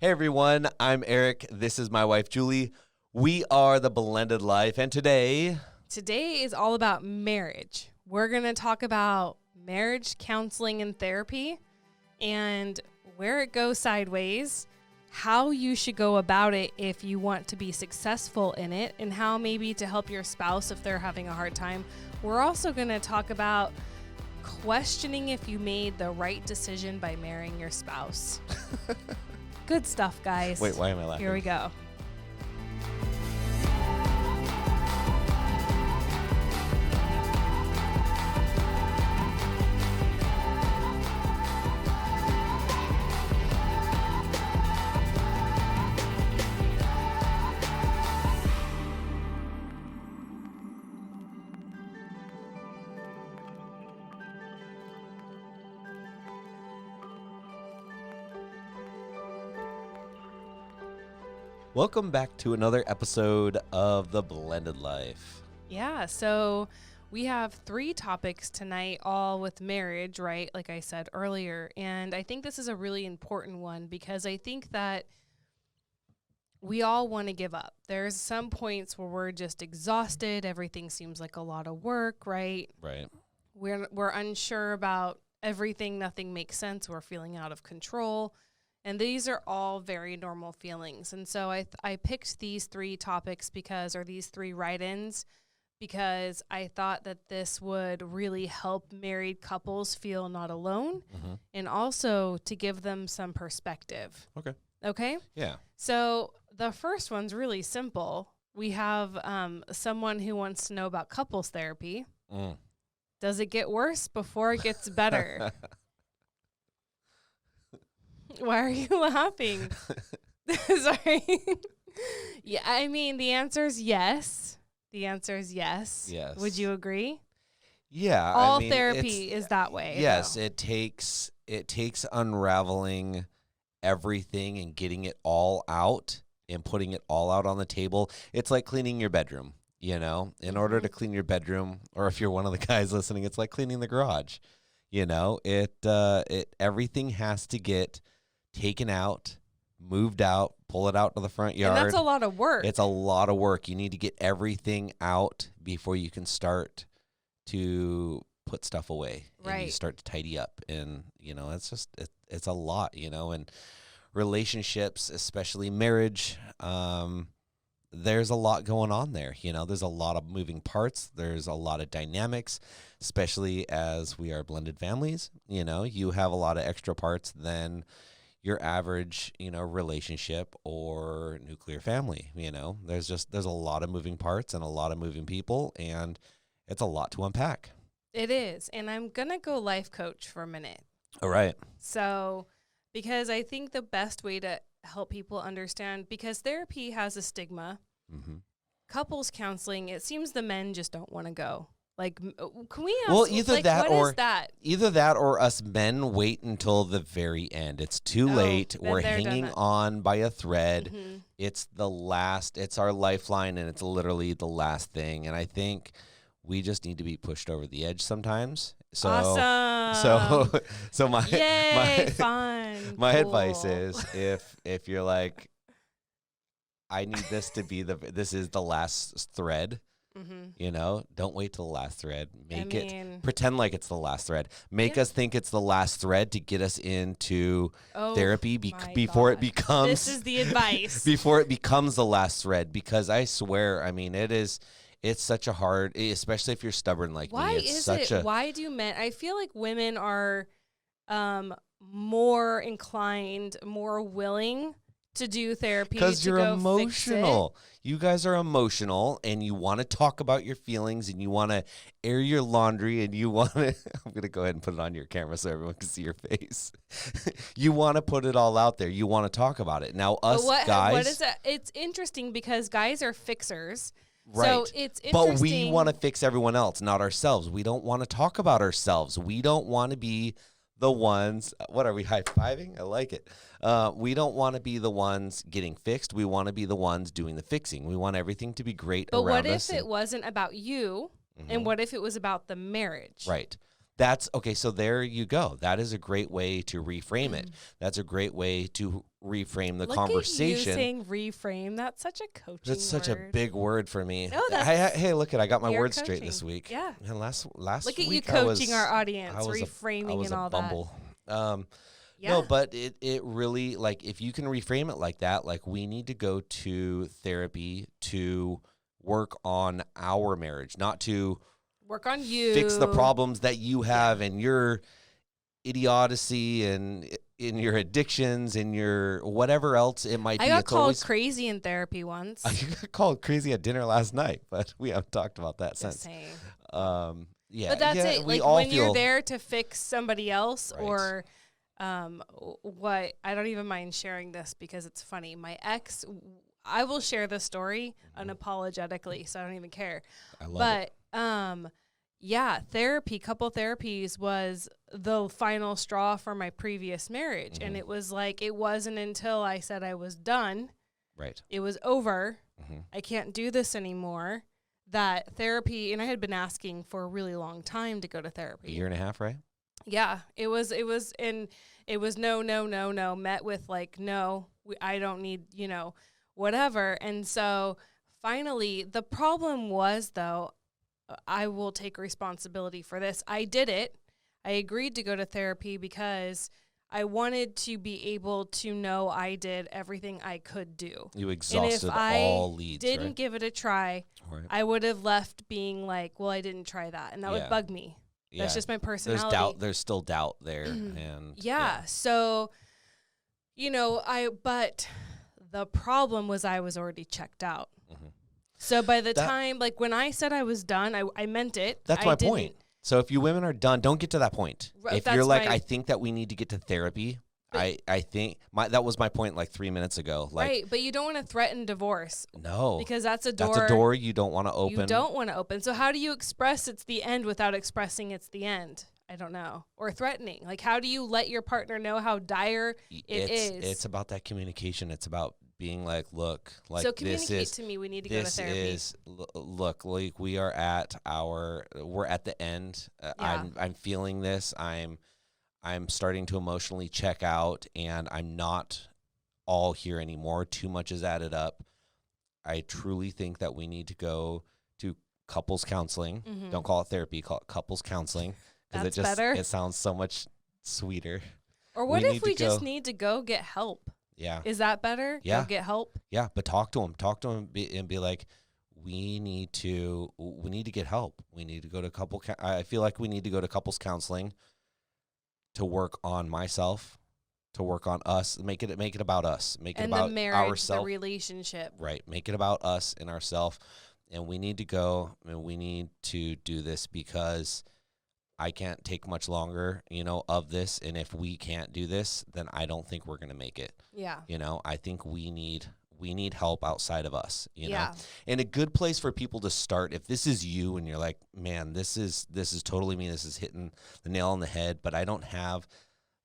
Hey everyone, I'm Eric. This is my wife Julie. We are the Blended Life, and today is all about marriage. We're going to talk about marriage counseling and therapy and where it goes sideways, how you should go about it if you want to be successful in it, and how maybe to help your spouse if they're having a hard time. We're also going to talk about questioning if you made the right decision by marrying your spouse. Good stuff, guys. Wait, why am I laughing? Here we go. Welcome back to another episode of the Blended Life. Yeah, so we have 3 topics tonight, all with marriage, right? Like I said earlier. And I think this is a really important one because I think that we all want to give up. There's some points where we're just exhausted. Everything seems like a lot of work, right? Right. We're unsure about everything. Nothing makes sense. We're feeling out of control. And these are all very normal feelings. And so I picked these 3 topics these 3 write-ins because I thought that this would really help married couples feel not alone and also to give them some perspective. Okay. Okay? Yeah. So the first one's really simple. We have someone who wants to know about couples therapy. Does it get worse before it gets better? Why are you laughing? Sorry. Yeah, I mean, the answer is yes. The answer is yes. Yes. Would you agree? Yeah. All therapy is that way. Yes, though. it takes unraveling everything and getting it all out and putting it all out on the table. It's like cleaning your bedroom, you know? In order to clean your bedroom, or if you're one of the guys listening, it's like cleaning the garage. You know, everything has to get taken out, moved out, pull it out to the front yard. And that's a lot of work. It's a lot of work. You need to get everything out before you can start to put stuff away. Right. And you start to tidy up. And, you know, it's a lot, you know, and relationships, especially marriage, there's a lot going on there. You know, there's a lot of moving parts. There's a lot of dynamics, especially as we are blended families. You know, you have a lot of extra parts than your average, you know, relationship or nuclear family. You know, there's a lot of moving parts and a lot of moving people, and it's a lot to unpack. It is. And I'm going to go life coach for a minute. All right. So, because I think the best way to help people understand, because therapy has a stigma, couples counseling, it seems the men just don't want to go. Like, can we ask, either like, that what or is that? Either that or us men wait until the very end. It's too late. We're hanging on by a thread. It's it's our lifeline, and it's literally the last thing. And I think we just need to be pushed over the edge sometimes. So, Awesome. so my fun. My Cool. advice is if you're like, I need this to be this is the last thread. You know, don't wait till the last thread. Pretend like it's the last thread. Make us think it's the last thread to get us into therapy before it becomes. This is the advice. Before it becomes the last thread, because I swear, I mean, it's such a hard, especially if you're stubborn like me. Why do men? I feel like women are more inclined, more willing to do therapy because you're emotional. Fix it. You guys are emotional, and you want to talk about your feelings, and you want to air your laundry, and you want to. I'm gonna go ahead and put it on your camera so everyone can see your face. You want to put it all out there. You want to talk about it. Now, guys. What is that? It's interesting because guys are fixers. Right. So it's interesting. But we want to fix everyone else, not ourselves. We don't want to talk about ourselves. We don't want to be the ones, what are we, high-fiving? I like it. We don't want to be the ones getting fixed. We want to be the ones doing the fixing. We want everything to be great around us. But what if it wasn't about you, and what if it was about the marriage? Right. That's okay. So there you go. That is a great way to reframe it. That's a great way to reframe the Look conversation. at you saying reframe. That's such a coaching That's such a word. big word for me. No, that's Hey, look I got my you're words straight coaching. this week. Yeah. And last Look at week you coaching our audience, I was reframing and a all bumble. Yeah. No, but it really, like, if you can reframe it like that, like, we need to go to therapy to work on our marriage, not to work on you. fix the problems that you have and your idiocy and in your addictions and your whatever else it might be. I got It's called always crazy in therapy once. I got called crazy at dinner last night, but we haven't talked about that Just since. saying. Yeah, But that's it. We Like all when feel you're there to fix somebody else Right. or what, I don't even mind sharing this because it's funny. My ex, I will share the story unapologetically, so I don't even care. I love it. But yeah, couple therapies was the final straw for my previous marriage. And it was like, it wasn't until I said I was done, Right. it was over, Mm-hmm. I can't do this anymore, that therapy, and I had been asking for a really long time to go to therapy. A year and a half, right? Yeah, it was no, met with like, no, I don't need, whatever. And so finally, the problem was, though, I will take responsibility for this. I did it. I agreed to go to therapy because I wanted to be able to know I did everything I could do. You And exhausted if I all leads, didn't right? give it a try, Right. I would have left being like, well, I didn't try that. And that Yeah. would bug me. Yeah. That's just my There's personality. doubt. There's still doubt there, and Yeah. So, but the problem was I was already checked out. Mhm. So by the time, like when I said I was done, I meant it. That's my point. So if you women are done, don't get to that point. If you're like, I think that we need to get to therapy. I think that was my point like 3 minutes ago. Like, right, but you don't want to threaten divorce. No. Because that's a door. That's a door you don't want to open. You don't want to open. So how do you express it's the end without expressing it's the end? I don't know. Or threatening. Like, how do you let your partner know how dire it is? It's about that communication. It's about being like, look, like, so communicate to me. We need to go to therapy. Look, like, we're at the end. I'm feeling this. I'm starting to emotionally check out, and I'm not all here anymore. Too much is added up. I truly think that we need to go to couples counseling. Mm-hmm. Don't call it therapy, call it couples counseling. That's better. It sounds so much sweeter. Or what if we just need to go get help? Yeah. Is that better? Yeah. Go get help? Yeah, but talk to them. And be like, we need to get help. We need to go to I feel like we need to go to couples counseling to work on myself, to work on us, make it about us, make it about the marriage, ourselves, the relationship. Right. Make it about us and ourselves. And we need to go and we need to do this because I can't take much longer, of this. And if we can't do this, then I don't think we're going to make it. Yeah. I think we need help outside of us, Yeah. And a good place for people to start, if this is you and you're like, man, this is totally me. This is hitting the nail on the head, but I don't have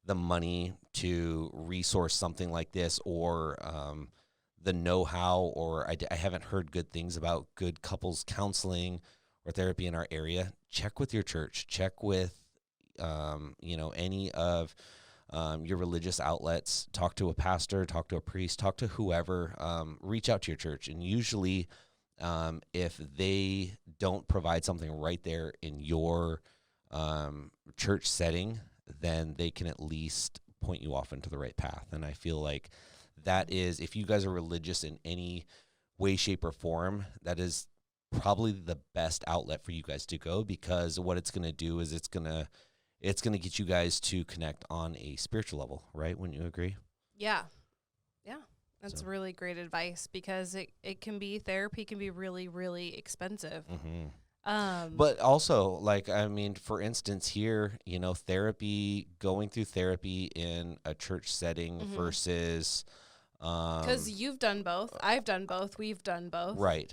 the money to resource something like this or the know-how, or I haven't heard good things about good couples counseling or therapy in our area. Check with your church. Check with, any of your religious outlets. Talk to a pastor, talk to a priest, talk to whoever. Reach out to your church. And usually, if they don't provide something right there in your church setting, then they can at least point you off into the right path. And I feel like that is, if you guys are religious in any way, shape, or form, that is probably the best outlet for you guys to go, because what it's going to do is it's going to get you guys to connect on a spiritual level, right? Wouldn't you agree? Yeah. Yeah. That's really great advice, because therapy can be really, really expensive. Mm-hmm. But also, for instance, here, going through therapy in a church setting versus, because you've done both, I've done both, we've done both, right?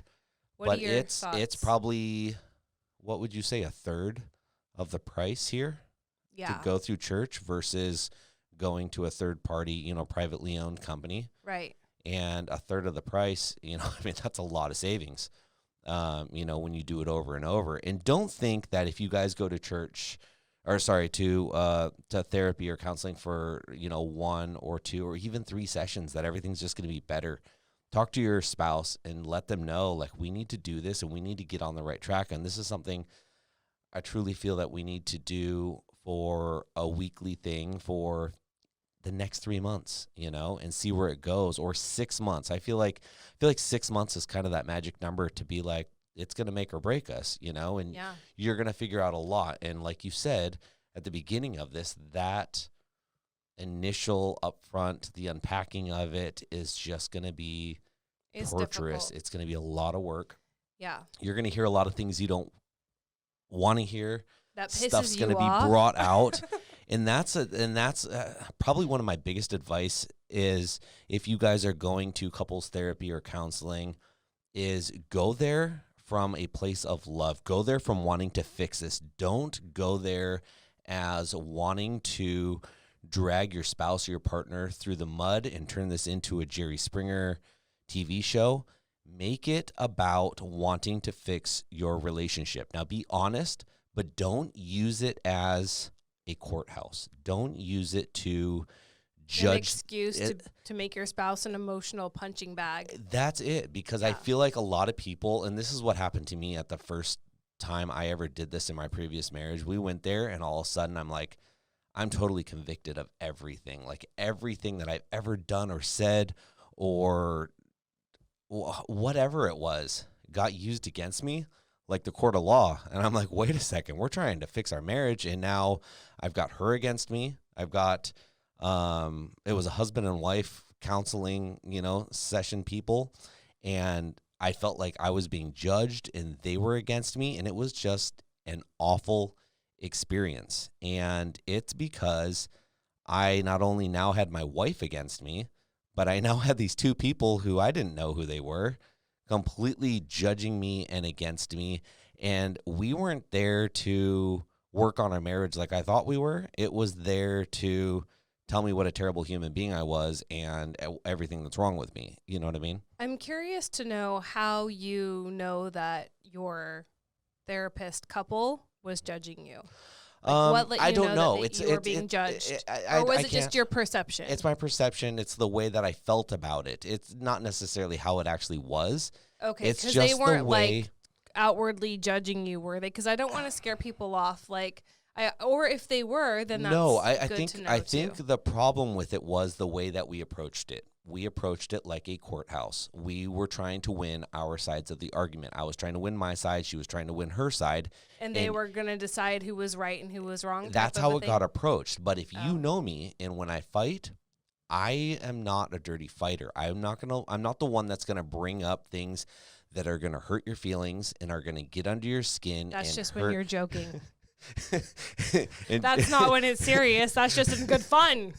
What are your thoughts? It's probably, what would you say, a third of the price here to go through church versus going to a third party, privately owned company. Right. And a third of the price, that's a lot of savings, when you do it over and over. And don't think that if you guys go to church to therapy or counseling for, 1 or 2 or even 3 sessions, that everything's just going to be better. Talk to your spouse and let them know, like, we need to do this and we need to get on the right track. And this is something I truly feel that we need to do for a weekly thing for the next 3 months, and see where it goes, or 6 months. I feel like 6 months is kind of that magic number to be like, it's going to make or break us, and Yeah. you're going to figure out a lot. And like you said at the beginning of this, that initial upfront, the unpacking of it is just going to be It's torturous. difficult. It's going to be a lot of work. Yeah. You're going to hear a lot of things you don't want to hear. That pisses Stuff's you going to be off. brought out. And that's probably one of my biggest advice is, if you guys are going to couples therapy or counseling, is go there from a place of love. Go there from wanting to fix this. Don't go there as wanting to drag your spouse or your partner through the mud and turn this into a Jerry Springer TV show. Make it about wanting to fix your relationship. Now, be honest, but don't use it as a courthouse. Don't use it to An judge. excuse to make your spouse an emotional punching bag. That's it, because I feel like a lot of people, and this is what happened to me at the first time I ever did this in my previous marriage. We went there, and all of a sudden I'm like, I'm totally convicted of everything. Like, everything that I've ever done or said or whatever it was got used against me, like the court of law. And I'm like, wait a second, we're trying to fix our marriage, and now I've got her against me. I've got it was a husband and wife counseling, session people, and I felt like I was being judged and they were against me, and it was just an awful experience. And it's because I not only now had my wife against me, but I now had these 2 people who I didn't know who they were, completely judging me and against me. And we weren't there to work on our marriage like I thought we were. It was there to tell me what a terrible human being I was and everything that's wrong with me. You know what I mean? I'm curious to know how you know that your therapist couple was judging you. Like, what let you I don't know. that you were being judged? I or was I it just can't- your perception? It's my perception. It's the way that I felt about it. It's not necessarily how it actually was. Okay, It's because just they weren't the way. like outwardly judging you, were they? Because I don't want to scare people off. Or if they were, then that's No, I good think to know I think too. the problem with it was the way that we approached it. We approached it like a courthouse. We were trying to win our sides of the argument. I was trying to win my side. She was trying to win her side. And they were going to decide who was right and who was wrong. That's type how of a it thing? got approached. But if Oh. you know me, and when I fight, I am not a dirty fighter. I'm not the one that's gonna bring up things that are gonna hurt your feelings and are gonna get under your skin. That's and just hurt. when you're joking. And That's not when it's serious. That's just in good fun.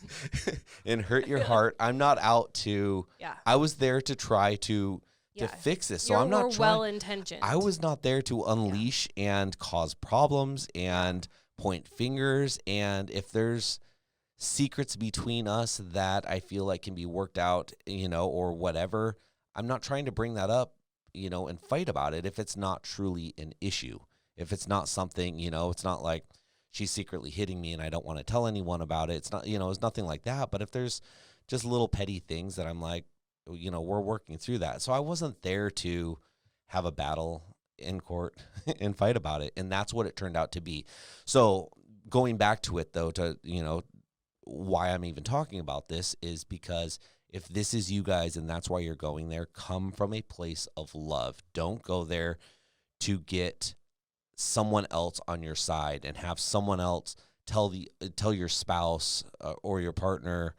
and hurt your heart. I'm not out to. Yeah. I was there to try to Yeah. fix this. So You're I'm not more trying. well-intentioned. I was not there to unleash and cause problems and point fingers. And if there's secrets between us that I feel like can be worked out, or whatever, I'm not trying to bring that up, and fight about it if it's not truly an issue. If it's not something, it's not like she's secretly hitting me and I don't want to tell anyone about it. It's not, it's nothing like that. But if there's just little petty things that I'm like, we're working through that. So I wasn't there to have a battle in court and fight about it. And that's what it turned out to be. So going back to it, though, to, why I'm even talking about this is because if this is you guys and that's why you're going there, come from a place of love. Don't go there to get someone else on your side and have someone else tell your spouse or your partner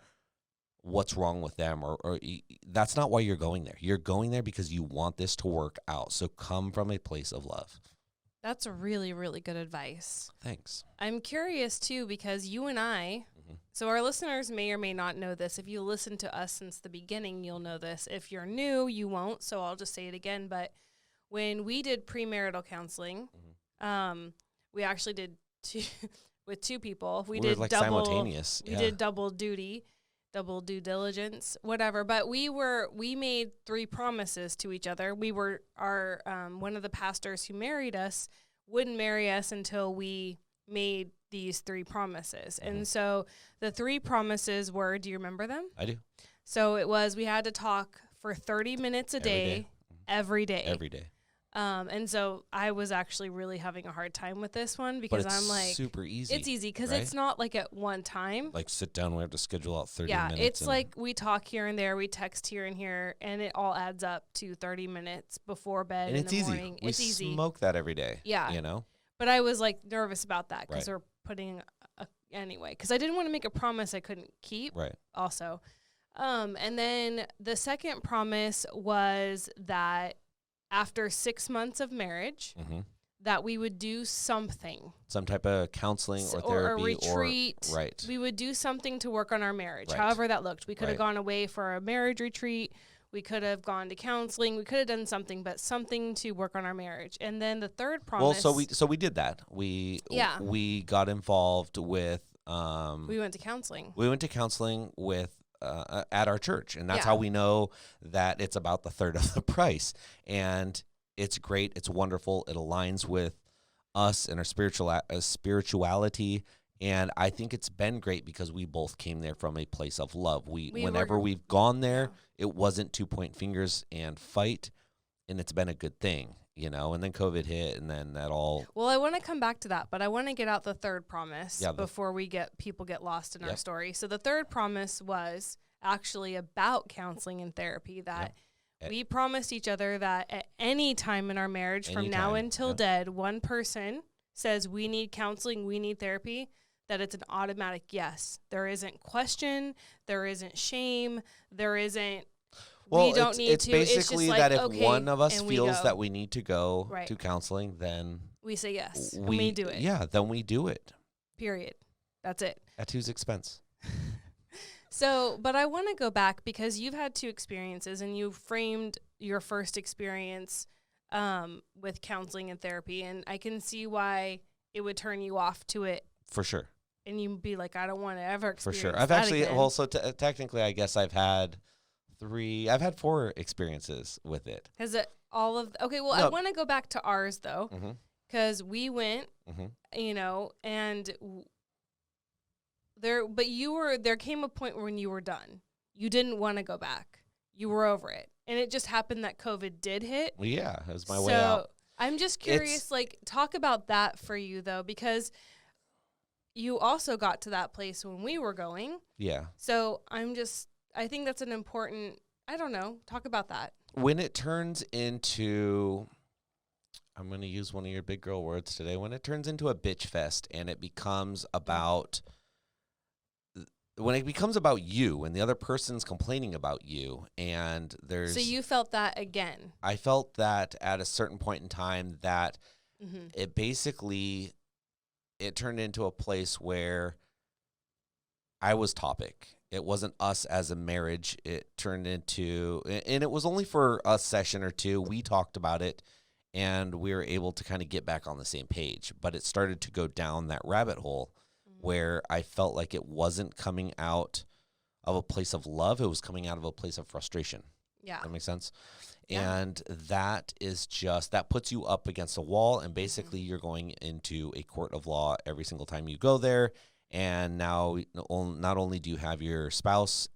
what's wrong with them, or that's not why you're going there. You're going there because you want this to work out. So come from a place of love. That's really, really good advice. Thanks. I'm curious, too, because you and I, so our listeners may or may not know this. If you listen to us since the beginning, you'll know this. If you're new, you won't, so I'll just say it again. But when we did premarital counseling, we actually did with 2 people. We did like double, simultaneous. We did double duty, double due diligence, whatever. But we made 3 promises to each other. We were one of the pastors who married us wouldn't marry us until we made these 3 promises. Mhm. And so the 3 promises were, do you remember them? I do. So it was, we had to talk for 30 minutes a day, every day. Every day. And so I was actually really having a hard time with this one But because it's I'm like, super easy. it's easy because right? it's not like at one time. Like sit down, we have to schedule out 30 Yeah, minutes. it's like we talk here and there, we text here and here, and it all adds up to 30 minutes before bed and in it's the easy. morning. We It's easy. smoke that every day. Yeah. You know? But I was like nervous about that because Right. we're putting anyway, because I didn't want to make a promise I couldn't keep. Right. Also, and then the second promise was that after 6 months of marriage, Mm-hmm. that we would do something, Some type of counseling or or a therapy retreat. or right. We would do something to work on our marriage, Right. however that looked. We could have Right. gone away for a marriage retreat. We could have gone to counseling. We could have done something, but something to work on our marriage. And then the third promise. Well, so we did that. We got involved with we went to counseling. we went to counseling with at our church, and that's Yeah. how we know that it's about the third of the price. And it's great. It's wonderful. It aligns with us and our spirituality. And I think it's been great because we both came there from a place of love. Whenever we've gone there, it wasn't 2-point fingers and fight, and it's been a good thing, you know. And then COVID hit, and then that all. Well, I want to come back to that, but I want to get out the third promise Yeah, before people get lost in our Yep. story. So the third promise was actually about counseling and therapy, that Yep. we promised each other that at any time in our marriage, from now Anytime, until yep. dead, one person says we need counseling, we need therapy, that it's an automatic yes. There isn't question, there isn't shame, there isn't Well, we don't need it's to. basically it's just like, that if okay, one of us and we feels go. that we need to go Right. to counseling, then We say yes, and we do it. Yeah, then we do it. Period. That's it. At whose expense? So, but I want to go back because you've had 2 experiences and you framed your first experience with counseling and therapy. And I can see why it would turn you off to it. For sure. And you'd be like, I don't want to ever For experience sure. I've that actually, again. well, so technically, I guess I've had 4 experiences with it. Has it all of, okay, well, I No. want to go back to ours though, Mm-hmm. because we went, Mm-hmm. you know, and there came a point when you were done. You didn't want to go back. You were over it. And it just happened that COVID did hit. Well, yeah, it was my way out. I'm just curious, talk about that for you though, because you also got to that place when we were going. Yeah. So I think that's an important, I don't know, talk about that. When it turns into, I'm going to use one of your big girl words today, when it turns into a bitch fest and it becomes about, when it becomes about you and the other person's complaining about you and there's. So you felt that again. I felt that at a certain point in time that Mm-hmm. it basically, it turned into a place where I was topic. It wasn't us as a marriage. It turned into, and it was only for a session or 2. We talked about it and we were able to kind of get back on the same page, but it started to go down that rabbit hole where I felt like it wasn't coming out of a place of love. It was coming out of a place of frustration. Yeah. That makes sense? Yeah. And that is just, that puts you up against a wall, and basically you're going into a court of law every single time you go there. And now not only do you have your spouse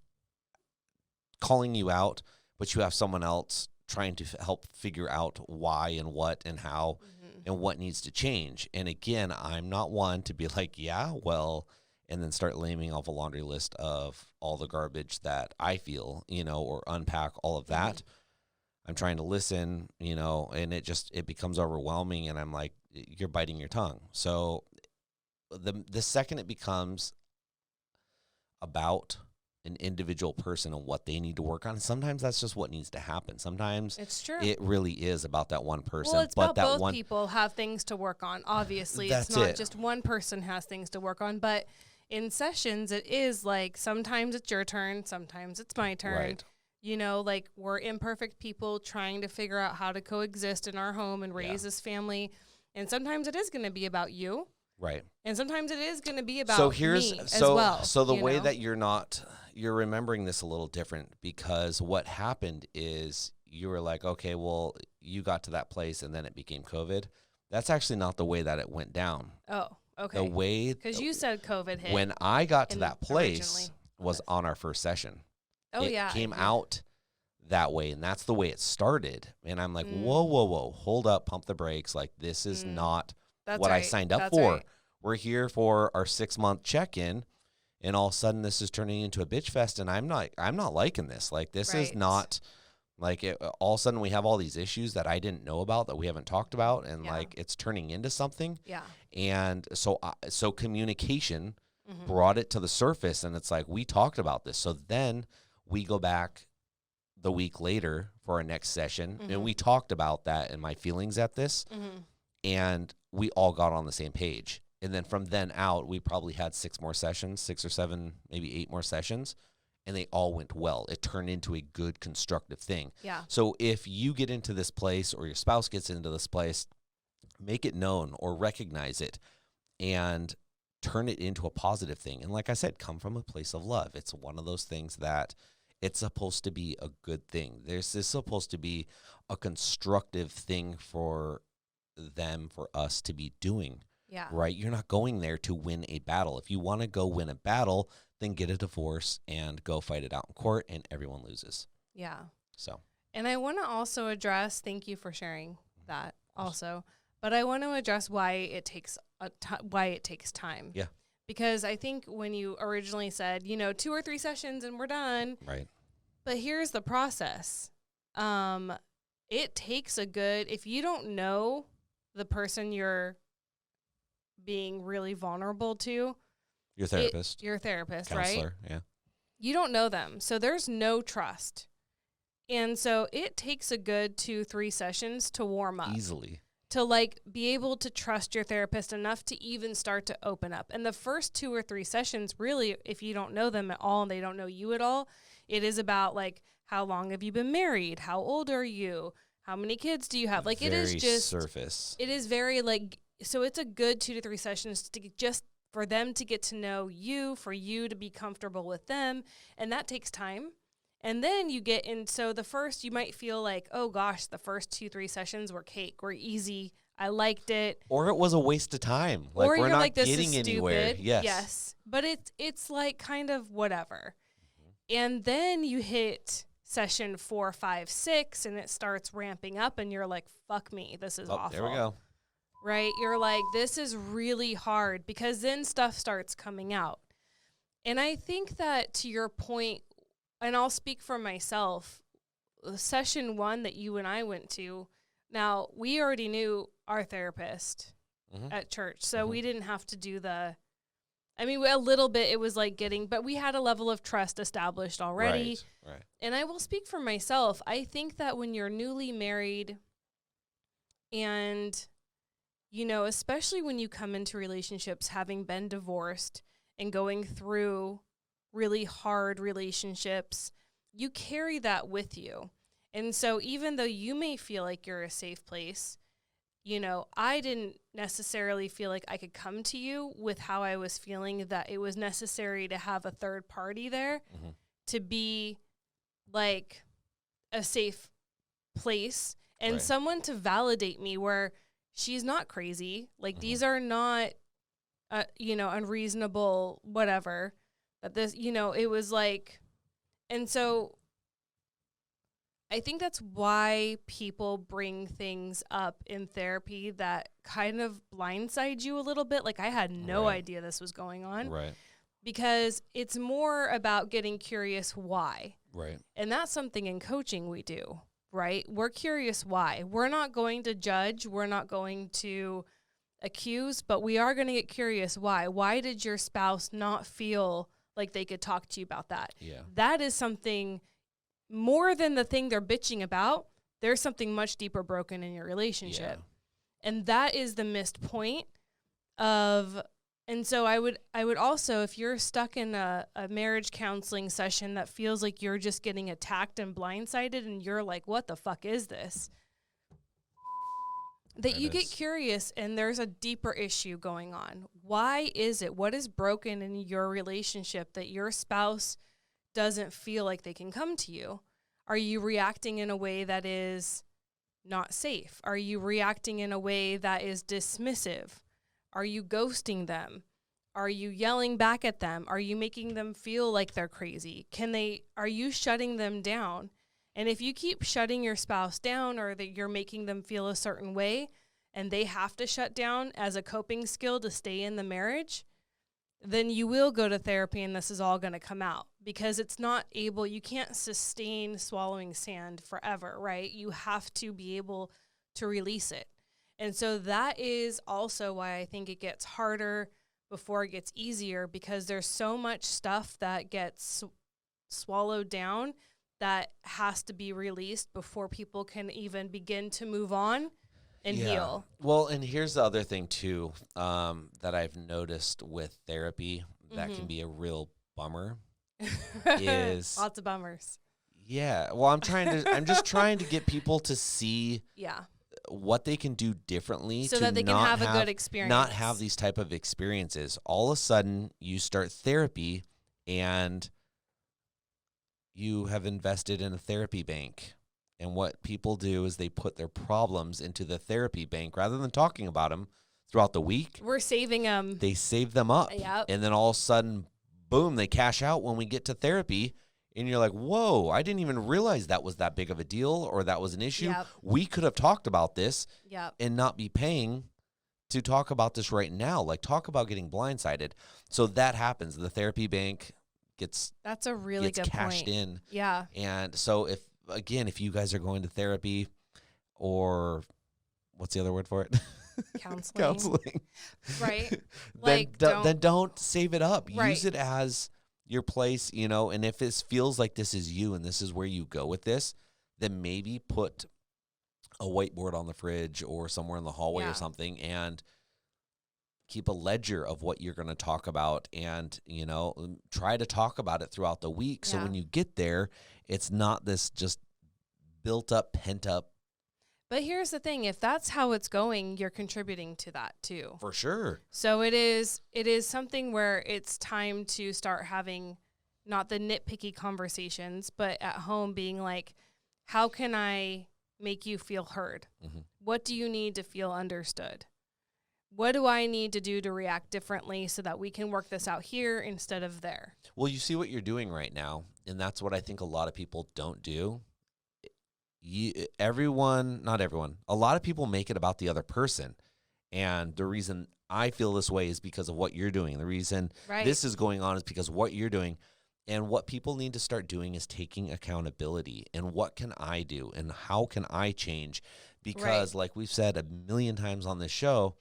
calling you out, but you have someone else trying to help figure out why and what and how and what needs to change. And again, I'm not one to be like, yeah, well, and then start naming off a laundry list of all the garbage that I feel, you know, or unpack all of that. I'm trying to listen, you know, and it becomes overwhelming, and I'm like, you're biting your tongue. So the second it becomes about an individual person and what they need to work on, sometimes that's just what needs to happen. Sometimes It's true. it really is about that one person. Well, it's but about that both one people have things to work on. Obviously, That's it's not it. just one person has things to work on, but in sessions, it is like sometimes it's your turn, sometimes it's my turn. Right. You know, like we're imperfect people trying to figure out how to coexist in our home and raise Yeah. this family. And sometimes it is going to be about you. Right. And sometimes it is going to be about So here's me as so well. so the you way know? that you're remembering this a little different, because what happened is you were like, okay, well, you got to that place and then it became COVID. That's actually not the way that it went down. Oh, Okay. The way, because you said COVID hit. when I got to in that place originally. was on our first session. Oh, It yeah. came yeah. out that way, and that's the way it started. And I'm like, Mm. whoa, hold up, pump the brakes. Like, this is not That's what I right. signed up That's for. right. We're here for our 6-month check-in, and all of a sudden this is turning into a bitch fest, and I'm not liking this. Like, this is Right. not like it, all of a sudden we have all these issues that I didn't know about, that we haven't talked about, and Yeah. like it's turning into something. Yeah. And so communication Mhm. brought it to the surface, and it's like, we talked about this. So then we go back the week later for our next session, Mhm. and we talked about that and my feelings at this, Mhm. and we all got on the same page. And then from then out, we probably had 6 or 7, maybe 8 more sessions, and they all went well. It turned into a good, constructive thing. Yeah. So if you get into this place, or your spouse gets into this place, make it known or recognize it and turn it into a positive thing. And like I said, come from a place of love. It's one of those things that it's supposed to be a good thing. This is supposed to be a constructive thing for them, for us to be doing. Yeah. Right? You're not going there to win a battle. If you want to go win a battle, then get a divorce and go fight it out in court, and everyone loses. Yeah. So, And I want to also address, thank you for sharing that also, but I want to address why it takes time. Yeah. Because I think when you originally said, 2 or 3 sessions and we're done. right. But here's the process. It takes if you don't know the person you're being really vulnerable to, Your therapist, your therapist, counselor, right? yeah. You don't know them. So there's no trust. And so it takes a good 2-3 sessions to warm up. Easily. To like be able to trust your therapist enough to even start to open up. And the first 2 or 3 sessions, really, if you don't know them at all and they don't know you at all, it is about like, how long have you been married? How old are you? How many kids do you have? Like, very it is just surface. It is very like, so it's a good 2 to 3 sessions to just for them to get to know you, for you to be comfortable with them. And that takes time. And then you get in. So the first, you might feel like, oh gosh, the first 2-3 sessions were cake, were easy. I liked it. Or it was a waste of time. Like, or we're you're not like, this getting is anywhere. stupid. Yes. Yes. But it's like kind of whatever. And then you hit session 4, 5, 6, and it starts ramping up, and you're like, fuck me, this is awful. There we go. Right? You're like, this is really hard, because then stuff starts coming out. And I think that, to your point, and I'll speak for myself, session 1 that you and I went to, now we already knew our therapist at church, so we didn't have to do a little bit, it was like but we had a level of trust established already. Right. And I will speak for myself. I think that when you're newly married and, especially when you come into relationships having been divorced and going through really hard relationships, you carry that with you. And so even though you may feel like you're a safe place, I didn't necessarily feel like I could come to you with how I was feeling, that it was necessary to have a third party there to be like a safe place and someone to validate me where she's not crazy. Like, these are not, unreasonable, whatever. But this, it was like, and so I think that's why people bring things up in therapy that kind of blindside you a little bit. Like, I had no idea this was going on. Right. Because it's more about getting curious why. Right. And that's something in coaching we do, right? We're curious why. We're not going to judge. We're not going to accuse, but we are going to get curious why. Why did your spouse not feel like they could talk to you about that? Yeah. That is something more than the thing they're bitching about. There's something much deeper broken in your relationship. Yeah. And that is the missed point of, and so I would also, if you're stuck in a marriage counseling session that feels like you're just getting attacked and blindsided and you're like, what the fuck is this? That you get curious and there's a deeper issue going on. Why is it? What is broken in your relationship that your spouse doesn't feel like they can come to you? Are you reacting in a way that is not safe? Are you reacting in a way that is dismissive? Are you ghosting them? Are you yelling back at them? Are you making them feel like they're crazy? Are you shutting them down? And if you keep shutting your spouse down, or that you're making them feel a certain way and they have to shut down as a coping skill to stay in the marriage, then you will go to therapy and this is all going to come out, because you can't sustain swallowing sand forever, right? You have to be able to release it. And so that is also why I think it gets harder before it gets easier, because there's so much stuff that gets swallowed down that has to be released before people can even begin to move on and heal. Well, and here's the other thing too, that I've noticed with therapy that can be a real bummer is lots of bummers. Yeah. Well, I'm just trying to get people to see Yeah. what they can do differently so to that they can have a good experience. not have these type of experiences. All of a sudden, you start therapy and you have invested in a therapy bank. And what people do is they put their problems into the therapy bank rather than talking about them throughout the week. We're saving them. They save them up. Yep. And then all of a sudden, boom, they cash out when we get to therapy. And you're like, whoa, I didn't even realize that was that big of a deal or that was an issue. Yep. We could have talked about this Yep. and not be paying to talk about this right now. Like, talk about getting blindsided. So that happens. The therapy bank That's a really good cashed point. in. Yeah. And so if you guys are going to therapy, or what's the other word for it? Counseling. Right. Then don't save it up. Right. Use it as your place, and if it feels like this is you and this is where you go with this, then maybe put a whiteboard on the fridge or somewhere in the hallway or something, and keep a ledger of what you're going to talk about, and, try to talk about it throughout the week. So when you get there, it's not this just built up, pent up. But here's the thing, if that's how it's going, you're contributing to that too. For sure. So it is something where it's time to start having not the nitpicky conversations, but at home being like, how can I make you feel heard? Mm-hmm. What do you need to feel understood? What do I need to do to react differently so that we can work this out here instead of there? Well, you see what you're doing right now, and that's what I think a lot of people don't do. Not everyone, a lot of people make it about the other person. And the reason I feel this way is because of what you're doing. The reason this is going on is because of what you're doing. And what people need to start doing is taking accountability. And what can I do? And how can I change? Because like we've said a million times on this show,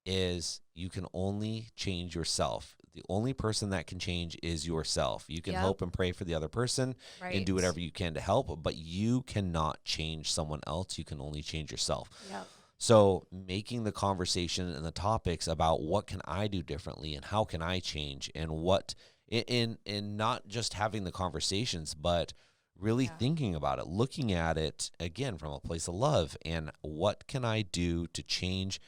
is you can only change yourself. The only person that can change is yourself. You can hope and pray for the other person and do whatever you can to help, but you cannot change someone else. You can only change yourself. Yep. So making the conversation and the topics about what can I do differently and how can I change, and what in not just having the conversations, but really thinking about it, looking at it again from a place of love, and what can I do to change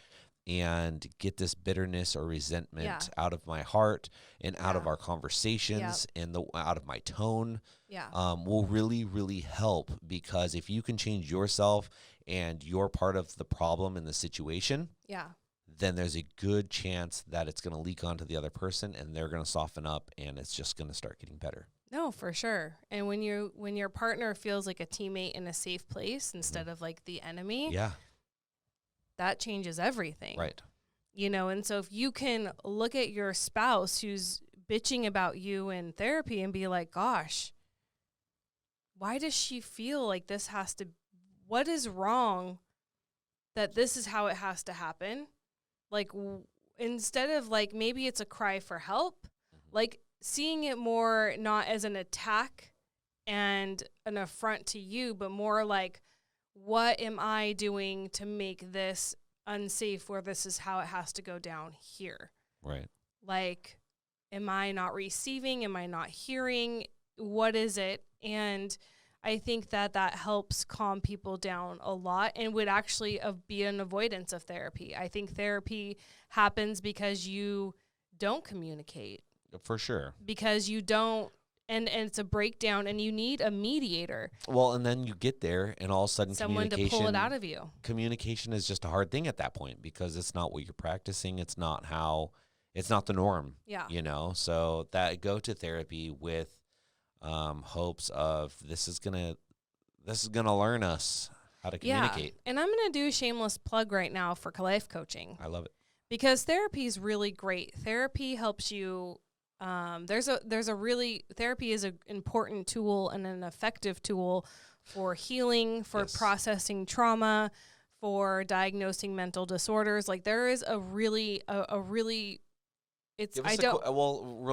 and get this bitterness or resentment out of my heart and out of our conversations and out of my tone, will really, really help. Because if you can change yourself and you're part of the problem in the situation, then there's a good chance that it's going to leak onto the other person and they're going to soften up, and it's just going to start getting better. No, for sure. And when your partner feels like a teammate in a safe place instead of like the enemy, that changes everything. Right. And so if you can look at your spouse who's bitching about you in therapy and be like, gosh, why does she feel like what is wrong that this is how it has to happen? Like, instead of like, maybe it's a cry for help, like seeing it more not as an attack and an affront to you, but more like, what am I doing to make this unsafe, where this is how it has to go down here? Right. Like, am I not receiving? Am I not hearing? What is it? And I think that helps calm people down a lot, and would actually be an avoidance of therapy. I think therapy happens because you don't communicate. For sure. Because you don't and it's a breakdown, and you need a mediator, Well, and then you get there, and all of a sudden, someone to pull it out of you. Communication is just a hard thing at that point because it's not what you're practicing. It's not the norm. Yeah. So that go to therapy with hopes of this is gonna learn us how to communicate. Yeah. And I'm gonna do a shameless plug right now for life coaching. I love it. Because therapy is really great. Therapy helps you. Therapy is an important tool and an effective tool for healing, for processing trauma, for diagnosing mental disorders. Like there is real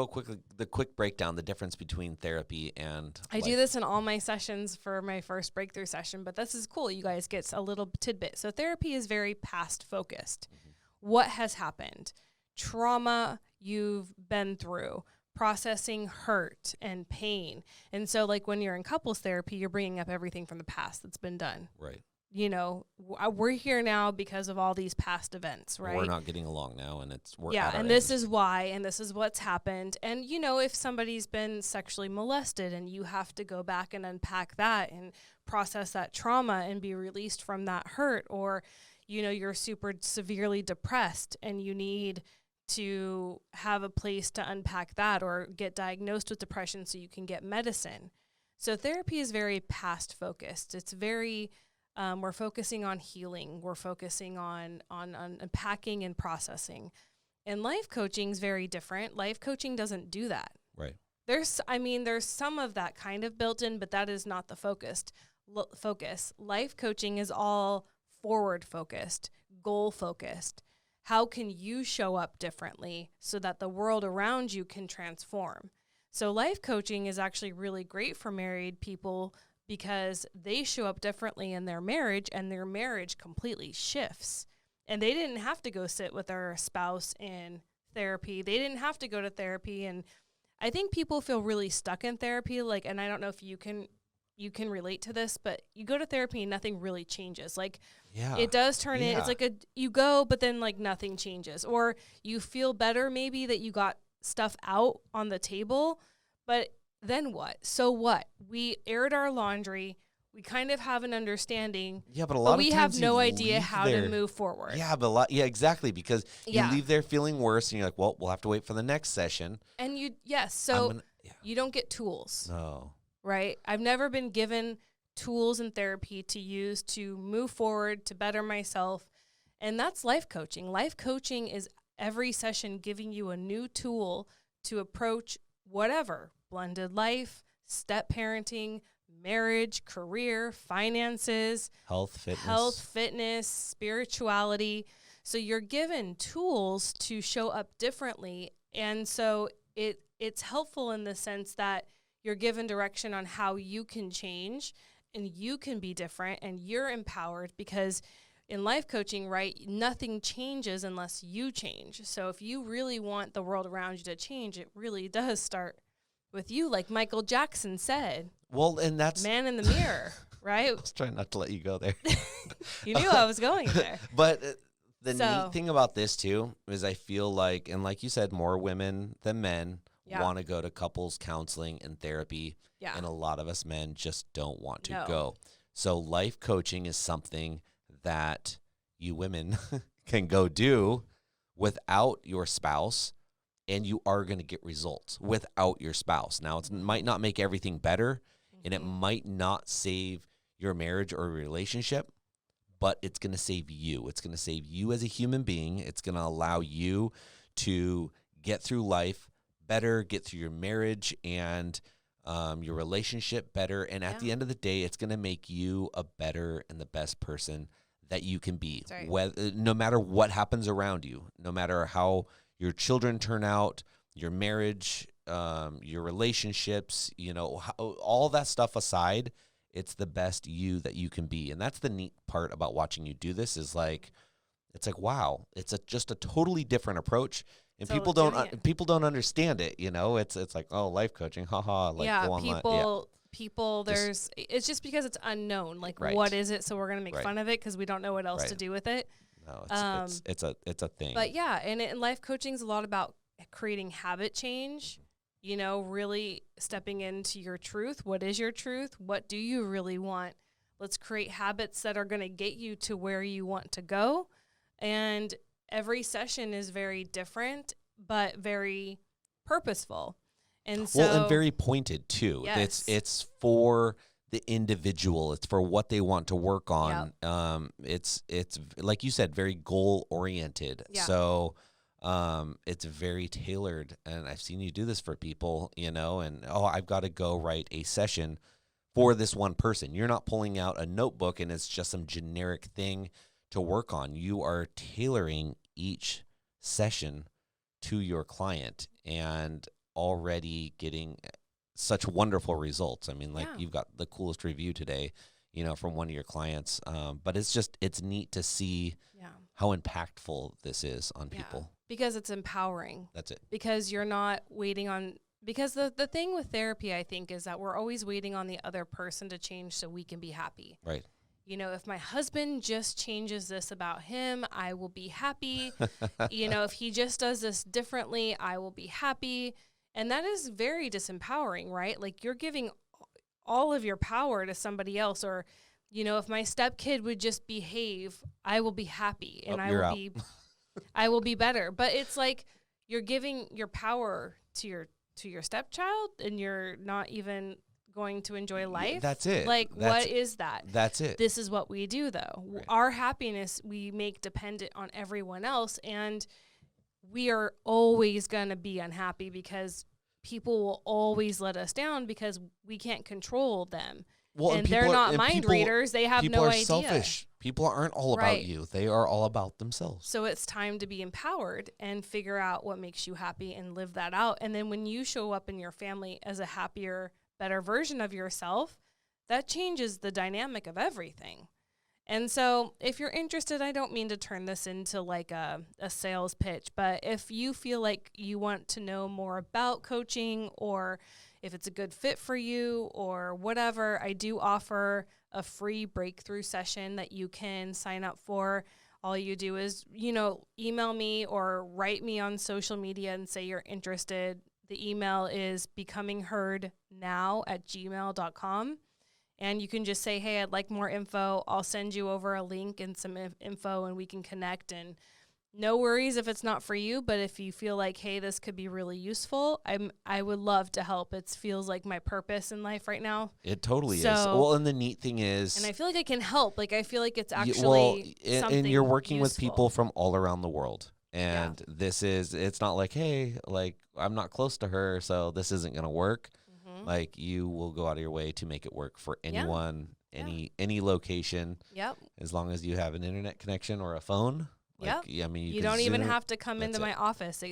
quickly, the quick breakdown, the difference between therapy and I do this in all my sessions for my first breakthrough session, but this is cool. You guys get a little tidbit. So therapy is very past focused. Mm-hmm. What has happened? Trauma you've been through, processing hurt and pain. And so like when you're in couples therapy, you're bringing up everything from the past that's been done. Right. We're here now because of all these past events, right? We're not getting along now, and this is why, and this is what's happened. And, if somebody's been sexually molested and you have to go back and unpack that and process that trauma and be released from that hurt, or, you're super severely depressed and you need to have a place to unpack that or get diagnosed with depression so you can get medicine. So therapy is very past focused. It's very... we're focusing on healing. We're focusing on unpacking and processing. And life coaching is very different. Life coaching doesn't do that. Right. There's some of that kind of built in, but that is not the focus. Life coaching is all forward focused, goal focused. How can you show up differently so that the world around you can transform? So life coaching is actually really great for married people because they show up differently in their marriage and their marriage completely shifts. And they didn't have to go sit with their spouse in therapy. They didn't have to go to therapy. And I think people feel really stuck in therapy. And I don't know if you can relate to this, but you go to therapy and nothing really changes. It does turn in, it's you go, but then nothing changes. Or you feel better maybe that you got stuff out on the table, but then what? So what? We aired our laundry. We kind of have an understanding. Yeah, but we have no idea how to move forward. Yeah, exactly. Because you leave there feeling worse and you're like, well, we'll have to wait for the next session. And you don't get tools. No. Right? I've never been given tools in therapy to use to move forward, to better myself. And that's life coaching. Life coaching is every session giving you a new tool to approach whatever. Blended life, step parenting, marriage, career, finances, health, fitness, spirituality. So you're given tools to show up differently. And so it's helpful in the sense that you're given direction on how you can change and you can be different and you're empowered, because in life coaching, right, nothing changes unless you change. So if you really want the world around you to change, it really does start with you, like Michael Jackson said. Well, and that's... Man in the mirror, right? I was trying not to let you go there. You knew I was going there. But the neat thing about this, too, is I feel like, and like you said, more women than men want to go to couples counseling and therapy. Yeah. And a lot of us men just don't want to go. So life coaching is something that you women can go do without your spouse, and you are going to get results without your spouse. Now, it might not make everything better, and it might not save your marriage or relationship, but it's going to save you. It's going to save you as a human being. It's going to allow you to get through life better, get through your marriage and your relationship better. And at the end of the day, it's going to make you a better and the best person that you can be. No matter what happens around you, no matter how your children turn out, your marriage, your relationships, all that stuff aside, it's the best you that you can be. And that's the neat part about watching you do this is it's like, wow, it's just a totally different approach. And so people don't understand it, It's like, oh, life coaching, haha. It's just because it's unknown. What is it? So we're gonna make fun of it because we don't know what else to do with it. No, it's a thing. But and life coaching is a lot about creating habit change really stepping into your truth. What is your truth? What do you really want? Let's create habits that are going to get you to where you want to go. And every session is very different, but very purposeful. And so, well, and very pointed too. Yes. It's for the individual. It's for what they want to work on. Yep. It's like you said, very goal oriented. Yeah. So it's very tailored. And I've seen you do this for people, and I've got to go write a session for this one person. You're not pulling out a notebook and it's just some generic thing to work on. You are tailoring each session to your client and already getting such wonderful results. I mean, you've got the coolest review today, from one of your clients. But it's neat to see how impactful this is on people. Because it's empowering. That's it. Because you're not waiting on, because the thing with therapy, I think, is that we're always waiting on the other person to change so we can be happy. Right. If my husband just changes this about him, I will be happy. If he just does this differently, I will be happy. And that is very disempowering, right? Like, you're giving all of your power to somebody else. Or, if my stepkid would just behave, I will be happy and I will be better. But it's like you're giving your power to your stepchild and you're not even going to enjoy life. That's it. What is that? That's it. This is what we do, though. Right. Our happiness we make dependent on everyone else, and we are always going to be unhappy because people will always let us down because we can't control them. Well, and they're not mind readers. They have no idea. People are selfish. People aren't all about you. They are all about themselves. So it's time to be empowered and figure out what makes you happy and live that out. And then when you show up in your family as a happier, better version of yourself, that changes the dynamic of everything. And so if you're interested, I don't mean to turn this into like a sales pitch, but if you feel like you want to know more about coaching, or if it's a good fit for you or whatever, I do offer a free breakthrough session that you can sign up for. All you do is, email me or write me on social media and say you're interested. The email is becomingheardnow@gmail.com. And you can just say, hey, I'd like more info. I'll send you over a link and some info and we can connect. And no worries if it's not for you, but if you feel like, hey, this could be really useful, I would love to help. It feels like my purpose in life right now. It totally is. Well, and the neat thing is, and I feel like I can help. Like, I feel like it's actually something and you're working useful with people from all around the world. And it's not like, hey, like, I'm not close to her, so this isn't going to work. Mm-hmm. Like, you will go out of your way to make it work for anyone, any location. Yep. As long as you have an internet connection or a phone. Like, yep. I mean, you don't even have to come into my office.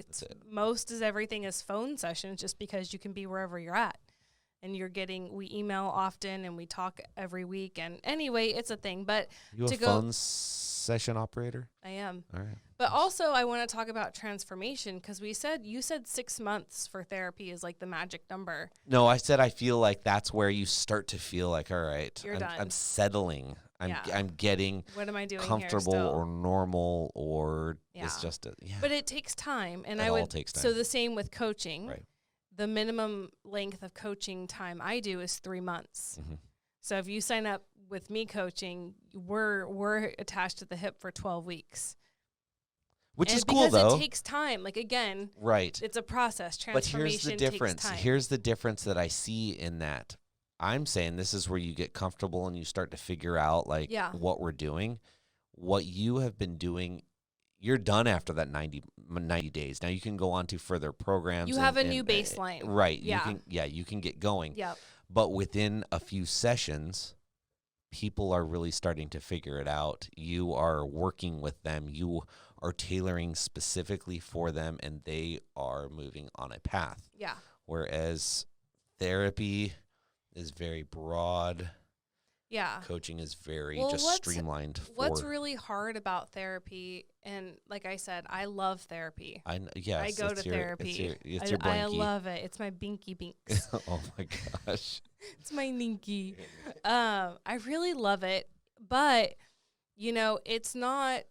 Everything is phone sessions, just because you can be wherever you're at. And we email often and we talk every week. And anyway, it's a thing. But you a phone session operator? I am. All right. But also I want to talk about transformation, because you said 6 months for therapy is like the magic number. No, I said I feel like that's where you start to feel like, all right, you're done. I'm settling. I'm getting what am I doing comfortable here still? Or normal, or it's just But it takes time, and all takes time. So the same with coaching. Right. The minimum length of coaching time I do is 3 months. Mm-hmm. So if you sign up with me coaching, we're attached at the hip for 12 weeks. Which is cool, though. Because it takes time. Like, again, right. It's a process. Transformation But here's the difference. Takes time. Here's the difference that I see in that. I'm saying this is where you get comfortable and you start to figure out what we're doing. What you have been doing, you're done after that 90 days. Now you can go on to further programs. You have a new baseline. Right. Yeah. You can get going. Yep. But within a few sessions, people are really starting to figure it out. You are working with them. You are tailoring specifically for them, and they are moving on a path. Yeah. Whereas therapy is very broad. Yeah. Coaching is very streamlined. What's really hard about therapy, and like I said, I love therapy. I go to therapy. It's your I love it. It's my binky binks. Oh my gosh. It's my ninky. I really love it, but it's not.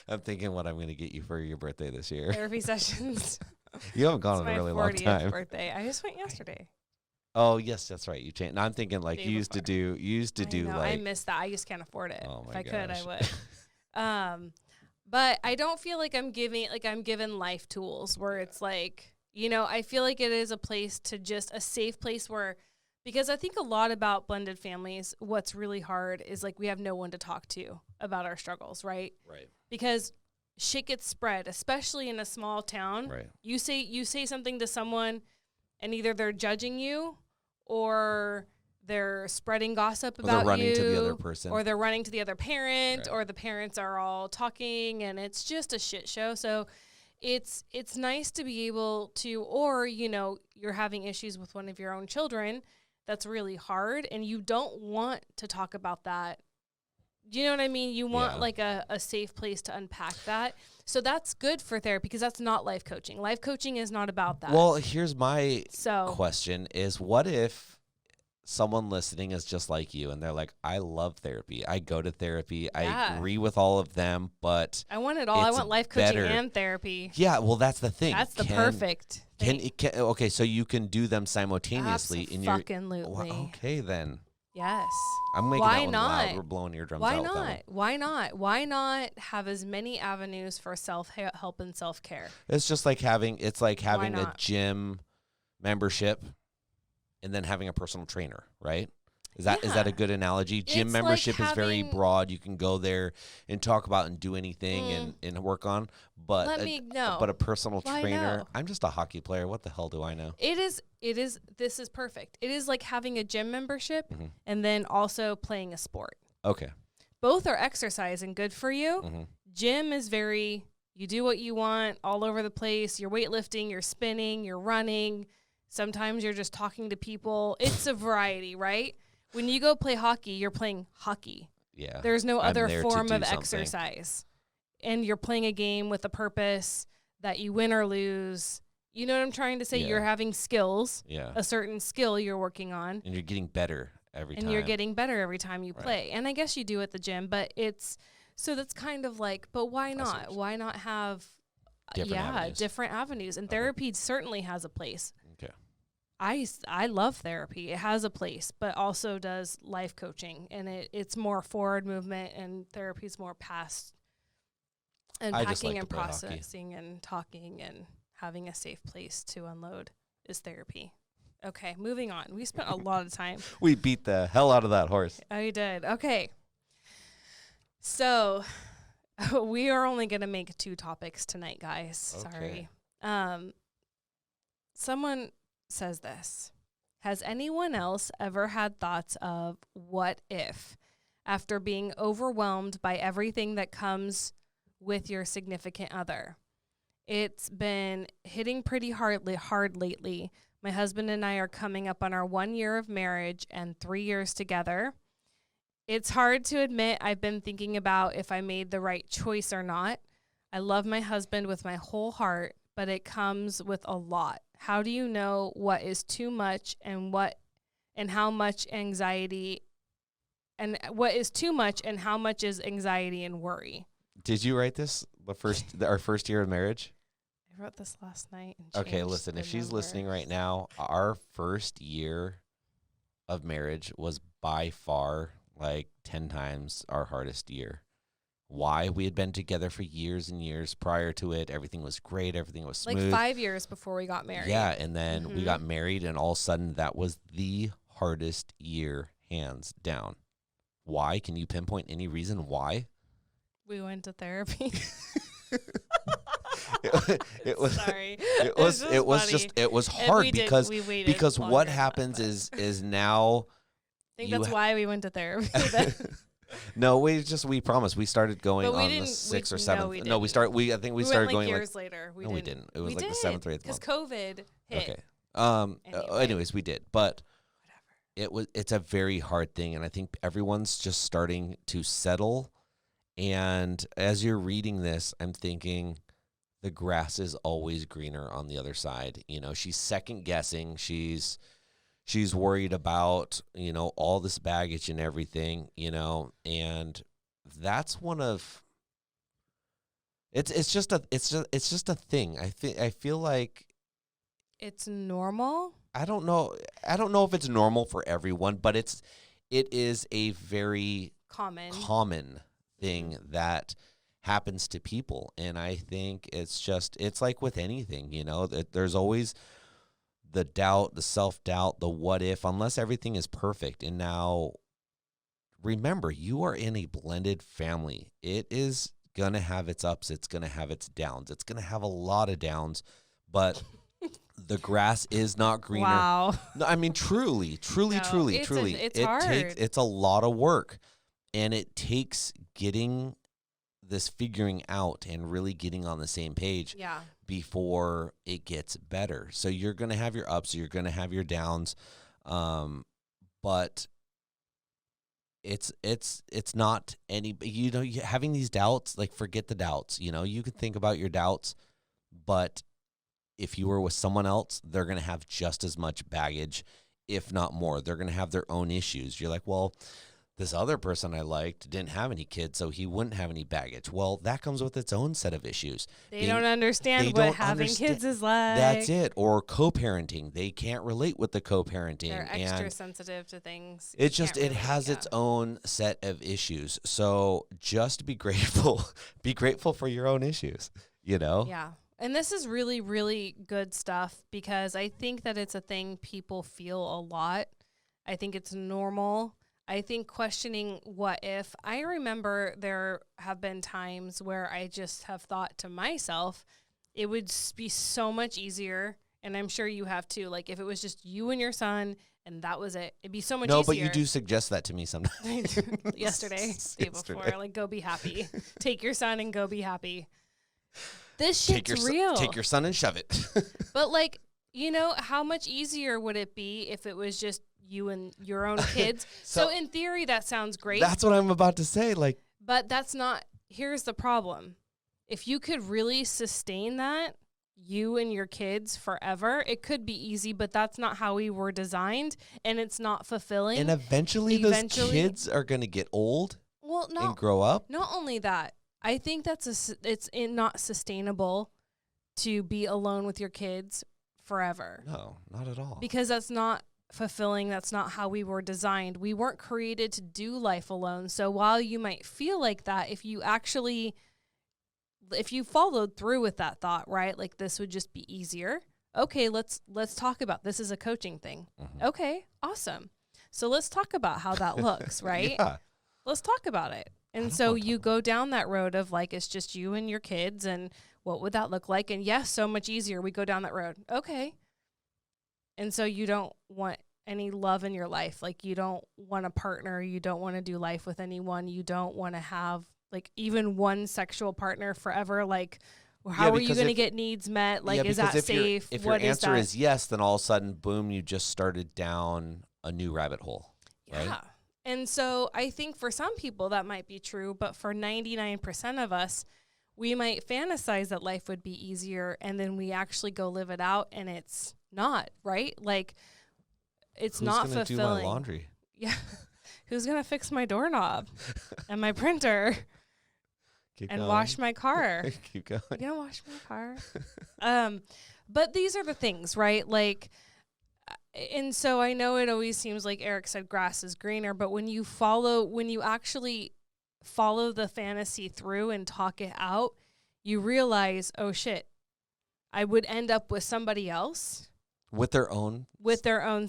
I'm thinking what I'm going to get you for your birthday this year. Therapy sessions. You haven't It's gone in my a really long 40th time. birthday. I just went yesterday. Oh yes, that's right. You changed. No, I'm thinking like Day you used to before. do. You used to I do know, I like. missed that. I just can't afford it. Oh If my I could, I gosh. would. But I don't feel like I'm given life tools where it's like, I feel like it is a place to just a safe place where, because I think a lot about blended families, what's really hard is like we have no one to talk to about our struggles, right? Right. Because shit gets spread, especially in a small town. Right. You say something to someone and either they're judging you or they're spreading gossip Or they're about running you to the other person. or they're running to the other parent Right. or the parents are all talking and it's just a shit show. So it's nice to be able to, or you're having issues with one of your own children that's really hard and you don't want to talk about that. Do you know what I mean? You want Yeah. like a safe place to unpack that. So that's good for therapy because that's not life coaching. Life coaching is not about that. Well, here's my So question: is what if someone listening is just like you and they're like, I love therapy. I go to therapy. I Yeah. agree with all of them, but I want it all. I it's want life coaching better. and therapy. Yeah, well, that's the thing. That's the perfect thing. Okay, so you can do them simultaneously in your. Absolutely. Okay, then Yes. I'm making Why that one not? loud. We're blowing eardrums Why out. with that one. not? Why not? Why not have as many avenues for self-help and self-care? It's just like having. It's like having a not? gym membership, and then having a personal trainer, right? Is that a good analogy? Gym It's membership like is very having- broad. You can go there and talk about and do anything and work on. But Let me know. But a personal Why trainer. no? I'm just a hockey player. What the hell do I know? It is. This is perfect. It is like having a gym membership Mhm. and then also playing a sport. Okay. Both are exercise and good for you. hmm Gym is you do what you want all over the place. You're weightlifting, you're spinning, you're running. Sometimes you're just talking to people. It's a variety, right? When you go play hockey, you're playing hockey. Yeah. There's no I'm other there to form do of something. exercise. And you're playing a game with a purpose that you win or lose. You know what I'm trying to say? Yeah. You're having skills, Yeah. a certain skill you're working on, And you're getting better every time. and you're getting better every time you Right. play. And I guess you do at the gym, but so that's kind of like, but why not? Why not have Different avenues. different avenues? And Okay. therapy certainly has a place. Okay. I love therapy. It has a place, but also does life coaching, and it's more forward movement, and therapy's more past and I just packing like and to play hockey. processing and talking and having a safe place to unload is therapy. Okay, moving on. We spent a lot of time. We beat the hell out of that horse. Oh, you did. Okay. So we are only going to make 2 topics tonight, guys. Okay. Sorry. Someone says this. Has anyone else ever had thoughts of what if after being overwhelmed by everything that comes with your significant other? It's been hitting pretty hard lately. My husband and I are coming up on our 1 year of marriage and 3 years together. It's hard to admit I've been thinking about if I made the right choice or not. I love my husband with my whole heart, but it comes with a lot. How do you know what is too much and how much anxiety and what is too much and how much is anxiety and worry? Did you write this our first year of marriage? I wrote this last night. And Okay, changed listen, the if she's number. listening right now, our first year of marriage was by far like 10 times our hardest year. Why? We had been together for years and years prior to it. Everything was great. Everything was smooth. Like 5 years before we got married. Yeah, and then we Mhm. got married, and all of a sudden that was the hardest year, hands down. Why? Can you pinpoint any reason why? We went to therapy. It was Sorry. it was And hard we did- because we waited because longer what than that, happens but is now I think you that's why we went to therapy. no, we promised we started going But we on the didn't- 6th or no, 7th. we No, we didn't. started I think we went started like going years later. no, we didn't. It was we like the did, 7th or 8th because month. COVID hit. Okay. Anyway. Anyways, we did. But Whatever. it's a very hard thing, and I think everyone's just starting to settle. And as you're reading this, I'm thinking the grass is always greener on the other side. You know, she's second guessing. She's worried about, you know, all this baggage and everything, you know, and that's It's just a thing. I feel like It's normal. I don't know. I don't know if it's normal for everyone, but it is a very Common. common thing that happens to people. And I think it's like with anything, that there's always the doubt, the self-doubt, the what if, unless everything is perfect. And now remember, you are in a blended family. It is going to have its ups, it's going to have its downs. It's going to have a lot of downs, but the grass is not greener. Wow. No, I mean, truly, No, it's hard. It's a lot of work, and it takes getting this figuring out and really getting on the same page Yeah. before it gets better. So you're going to have your ups, you're going to have your downs, but it's not any, having these doubts, like, forget the doubts. You could think about your doubts, but if you were with someone else, they're going to have just as much baggage, if not more. They're going to have their own issues. You're like, well, this other person I liked didn't have any kids, so he wouldn't have any baggage. Well, that comes with its own set of issues. They don't understand what having kids is like. That's it. Or co-parenting. They can't relate with the co-parenting. They're extra sensitive to things. It has its own set of issues. So just be grateful. Be grateful for your own issues, Yeah. And this is really, really good stuff, because I think that it's a thing people feel a lot. I think it's normal. I think questioning what if. I remember there have been times where I just have thought to myself, it would be so much easier, and I'm sure you have too, like if it was just you and your son and that was it, it'd be so much easier. No, but you do suggest that to me sometimes. Yesterday, day before, like, go be happy. Take your son and go be happy. This shit's real. Take your son and shove it. But, like, how much easier would it be if it was just you and your own kids? So in theory, that sounds great. That's what I'm about to say. Like, but that's not. Here's the problem. If you could really sustain that, you and your kids forever, it could be easy, but that's not how we were designed, and it's not fulfilling. And eventually those kids are going to get old and grow up. Not only that, I think it's not sustainable to be alone with your kids forever. No, not at all. Because that's not fulfilling. That's not how we were designed. We weren't created to do life alone. So while you might feel like that, if you followed through with that thought, right? Like, this would just be easier. Okay, let's talk about this. Is a coaching thing. Mm-hmm. Okay, awesome. So let's talk about how that looks, right? Yeah. Let's talk about it. And so you go down that road of, like, it's just you and your kids, and what would that look like? And yes, so much easier. We go down that road. Okay. And so you don't want any love in your life. Like, you don't want a partner. You don't want to do life with anyone. You don't want to have, like, even one sexual partner forever. Like, how are you going to get needs met? Like, is that safe? If your answer is yes, then all of a sudden, boom, you just started down a new rabbit hole. Right? Yeah. And so I think for some people that might be true, but for 99% of us, we might fantasize that life would be easier, and then we actually go live it out, and it's not, right? Like, it's not fulfilling. Who's going to do my laundry? Yeah. Who's going to fix my doorknob and my printer and wash my car? Keep going. You gonna wash my car? But these are the things, right? Like, and so I know it always seems like Eric said grass is greener, but when you actually follow the fantasy through and talk it out, you realize, oh shit, I would end up with somebody else with their own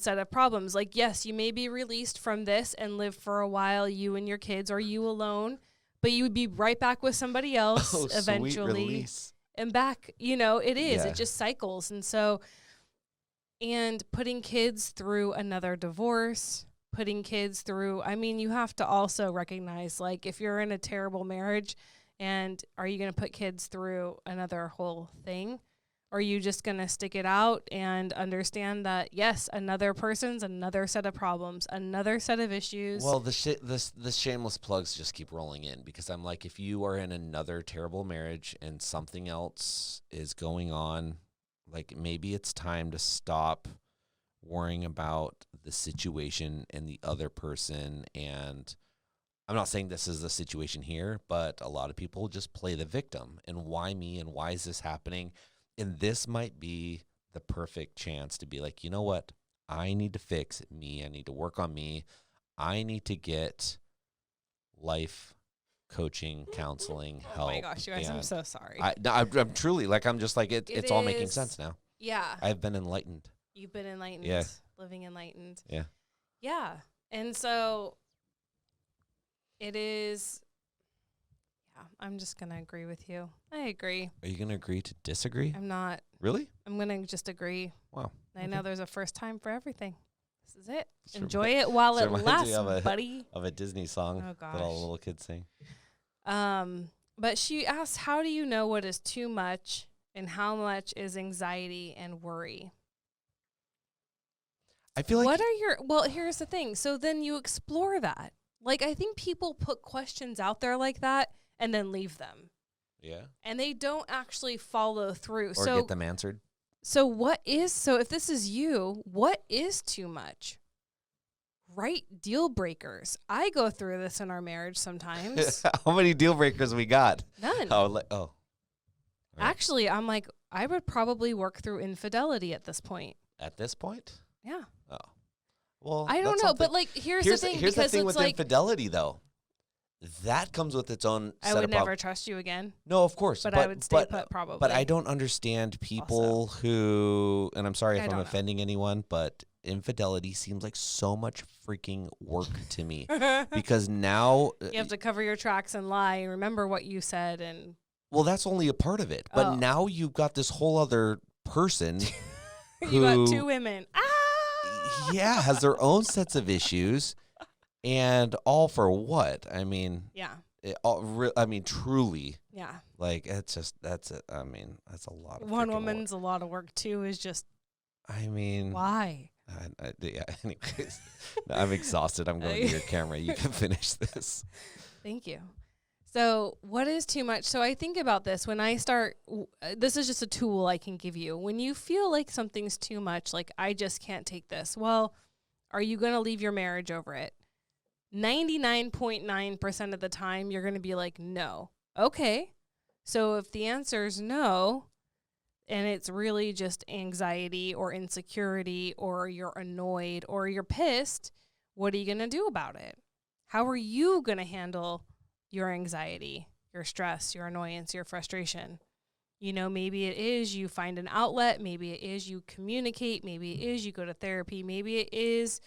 set of problems. Like, yes, you may be released from this and live for a while, you and your kids, or you alone, but you would be right back with somebody else eventually. Sweet release. And back, it is. Yeah. It just cycles. And so, and putting kids through another divorce, you have to also recognize, like, if you're in a terrible marriage, and are you going to put kids through another whole thing? Or are you just going to stick it out and understand that, yes, another person's another set of problems, another set of issues? Well, the shameless plugs just keep rolling in, because I'm like, if you are in another terrible marriage and something else is going on, like, maybe it's time to stop worrying about the situation and the other person and I'm not saying this is the situation here, but a lot of people just play the victim. And why me? And why is this happening? And this might be the perfect chance to be like, you know what? I need to fix me. I need to work on me. I need to get life coaching, counseling, help. Oh my gosh, you guys, I'm so sorry. I'm truly like, I'm just like, it's all making is, sense now. Yeah. I've been enlightened. You've been enlightened. Yeah. Living enlightened. Yeah. Yeah. And so it is, yeah, I'm just going to agree with you. I agree. Are you going to agree to disagree? I'm not. Really? I'm going to just agree. Wow. I know there's a first time for everything. This is it. This Enjoy it while it reminds lasts, me of buddy. Of a Disney song Oh, gosh. that all the little kids sing. But she asks, how do you know what is too much and how much is anxiety and worry? I feel like well, here's the thing. So then you explore that. Like, I think people put questions out there like that and then leave them. Yeah. And they don't actually follow through. Or get them answered. So if this is you, what is too much? Right, deal breakers. I go through this in our marriage sometimes. How many deal breakers we got? None. Oh. Right. Actually, I'm like, I would probably work through infidelity at this point. At this point? Yeah. Oh. Well, I don't know, but like, here's the thing. Here's the because thing it's with like, infidelity, though. That comes with its own I set would of never trust you again. No, of course. But I would stay put probably. But I don't understand people who, and I'm sorry if I'm offending anyone, but infidelity seems like so much freaking work to me. Because now you have to cover your tracks and lie and remember what you said. And well, that's only a part of it. But now you've got this whole other person you got two women. Yeah, has their own sets of issues. And all for what? I mean, yeah. Truly. Yeah. Like, it's just, that's a lot of one woman's a lot of work too, is just, why? Yeah, anyways. I'm exhausted. I'm going to your camera. You can finish this. Thank you. So what is too much? So I think about this when I start, this is just a tool I can give you. When you feel like something's too much, like I just can't take this. Well, are you going to leave your marriage over it? 99.9% of the time, you're going to be like, no. Okay. So if the answer is no, and it's really just anxiety or insecurity, or you're annoyed or you're pissed, what are you going to do about it? How are you going to handle your anxiety, your stress, your annoyance, your frustration? You know, maybe it is you find an outlet. Maybe it is you communicate. Maybe it is you go to therapy. Maybe it is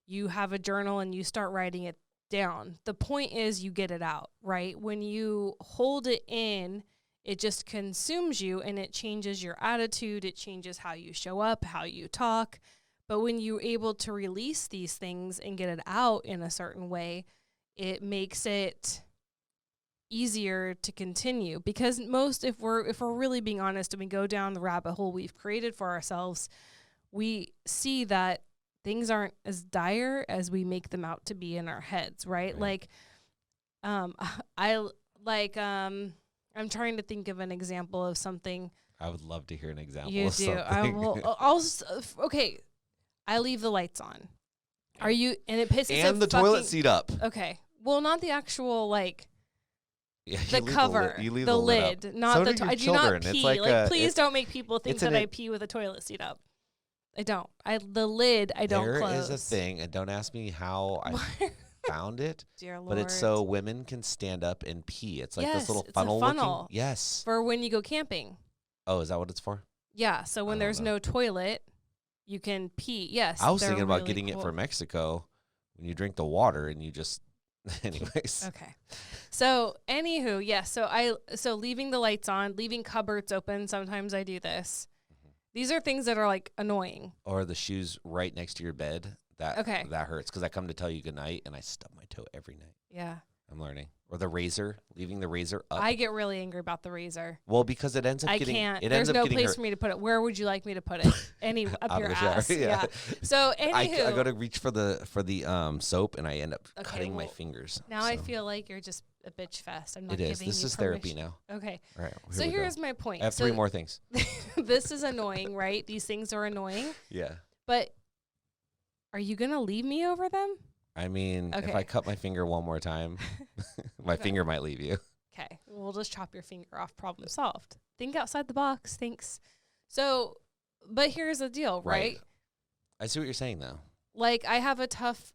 you have a journal and you start writing it down. The point is you get it out, right? When you hold it in, it just consumes you and it changes your attitude. It changes how you show up, how you talk. But when you're able to release these things and get it out in a certain way, it makes it easier to continue. Because if we're really being honest and we go down the rabbit hole we've created for ourselves, we see that things aren't as dire as we make them out to be in our heads, right? Like, I'm trying to think of an example of something. I would love to hear an example. You of do. Something. Okay. I leave the lights on. Are you? And it pisses. And the toilet seat up. Okay. Well, not the actual Yeah, the cover, the lid, not the. I do not pee. Please don't make people think that I pee with a toilet seat up. I don't. The lid, I don't close. There is a thing, and don't ask me how I found it. Dear Lord. But it's so women can stand up and pee. It's like this little it's funnel a funnel looking. Yes. For when you go camping. Oh, is that what it's for? Yeah. So when there's no toilet, you can pee. Yes. I was thinking about getting it for Mexico when you drink the water and you just. Anyways. Okay. So anywho, yes. So leaving the lights on, leaving cupboards open. Sometimes I do this. These are things that are like annoying. Or the shoes right next to your bed. That hurts because I come to tell you goodnight and I stub my toe every night. Yeah. I'm learning. Or the razor, leaving the razor up. I get really angry about the razor. Well, because it ends up getting. I can't. There's no place for me to put it. Where would you like me to put it? Up your ass. Yeah. So anywho, I go to reach for the soap and I end up cutting my fingers. Now I feel like you're just a bitch fest. I'm not giving you permission. This is therapy now. Okay. All right. So here's my point. I have 3 more things. This is annoying, right? These things are annoying. Yeah. But are you gonna leave me over them? I mean, if Okay. I cut my finger one more time, my Okay. finger might leave you. Okay, we'll just chop your finger off. Problem solved. Think outside the box. Thanks. So, but here's the deal, right? I see what you're saying, though. Like, I have a tough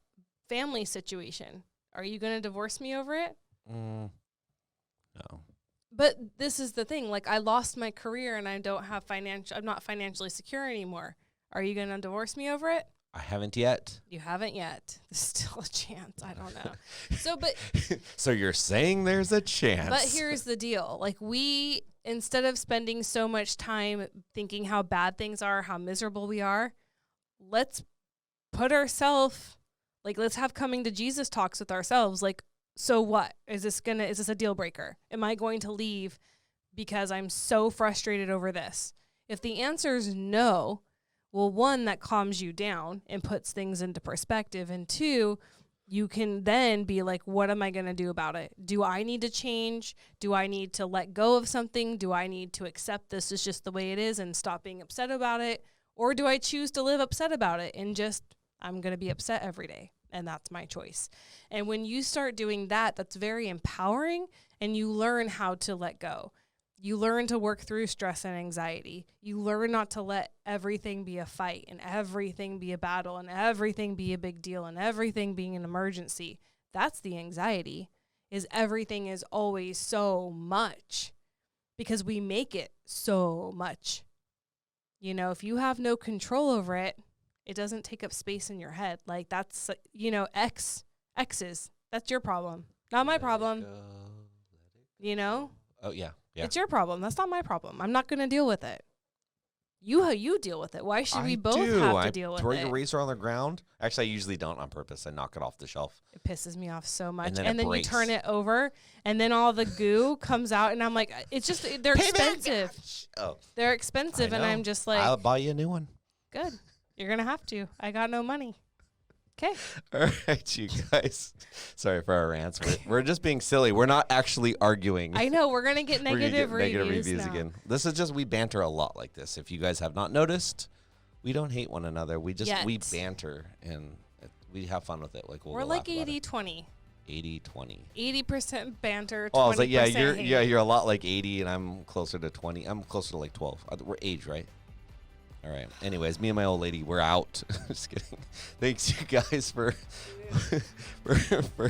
family situation. Are you going to divorce me over it? No. But this is the thing. Like, I lost my career and I don't have I'm not financially secure anymore. Are you going to divorce me over it? I haven't yet. You haven't yet. There's still a chance. I don't know. So, but So you're saying there's a chance. But here's the deal. Like, instead of spending so much time thinking how bad things are, how miserable we are, let's put ourselves, like, let's have coming to Jesus talks with ourselves. Like, so what? Is this a deal breaker? Am I going to leave because I'm so frustrated over this? If the answer is no, well, one, that calms you down and puts things into perspective. And two, you can then be like, what am I going to do about it? Do I need to change? Do I need to let go of something? Do I need to accept this is just the way it is and stop being upset about it? Or do I choose to live upset about it and just, I'm going to be upset every day? And that's my choice. And when you start doing that, that's very empowering, and you learn how to let go. You learn to work through stress and anxiety. You learn not to let everything be a fight and everything be a battle and everything be a big deal and everything being an emergency. That's the anxiety, is everything is always so much because we make it so much. You know, if you have no control over it, it doesn't take up space in your head. Like, that's, X's. That's your problem. Not my problem. You know? Oh, yeah. Yeah. It's your problem. That's not my problem. I'm not going to deal with it. You deal with it. Why should we both have to deal with throw it? your eraser on the ground. Actually, I usually don't on purpose. I knock it off the shelf. It pisses me off so much. then And then you turn it over, and then all the goo comes out, and I'm like, it's just, they're expensive. Oh, They're expensive, and I'm just like, I'll buy you a new one. good. You're going to have to. I got no money. Okay. All right, you guys. Sorry for our rants. We're just being silly. We're not actually arguing. I know. We're going to get We're gonna negative get reviews now. Again. This is just, we banter a lot like this. If you guys have not noticed, we don't hate one another. We banter, and we have fun with it. Like we're like 80-20. 80-20. 80% banter, 20% Oh, I was like, hate. you're a lot like 80, and I'm closer to 20. I'm closer to like 12. We're age, right? All right. Anyways, me and my old lady, we're out. Just kidding. Thanks, you guys, for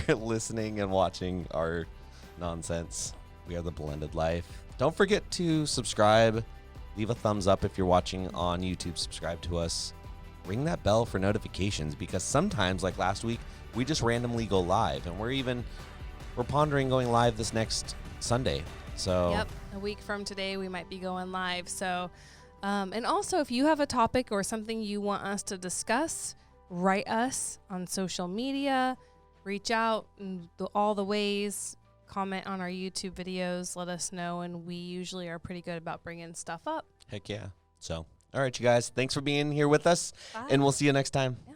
listening and watching our nonsense. We are the Blended Life. Don't forget to subscribe. Leave a thumbs up if you're watching on YouTube. Subscribe to us. Ring that bell for notifications, because sometimes, like last week, we just randomly go live, and we're pondering going live this next Sunday. So Yep. A week from today, we might be going live. So. And also, if you have a topic or something you want us to discuss, write us on social media, reach out in all the ways, comment on our YouTube videos, let us know, and we usually are pretty good about bringing stuff up. heck yeah. So, all right, you guys, thanks for being here with us, Bye. and we'll see you next time. Yeah.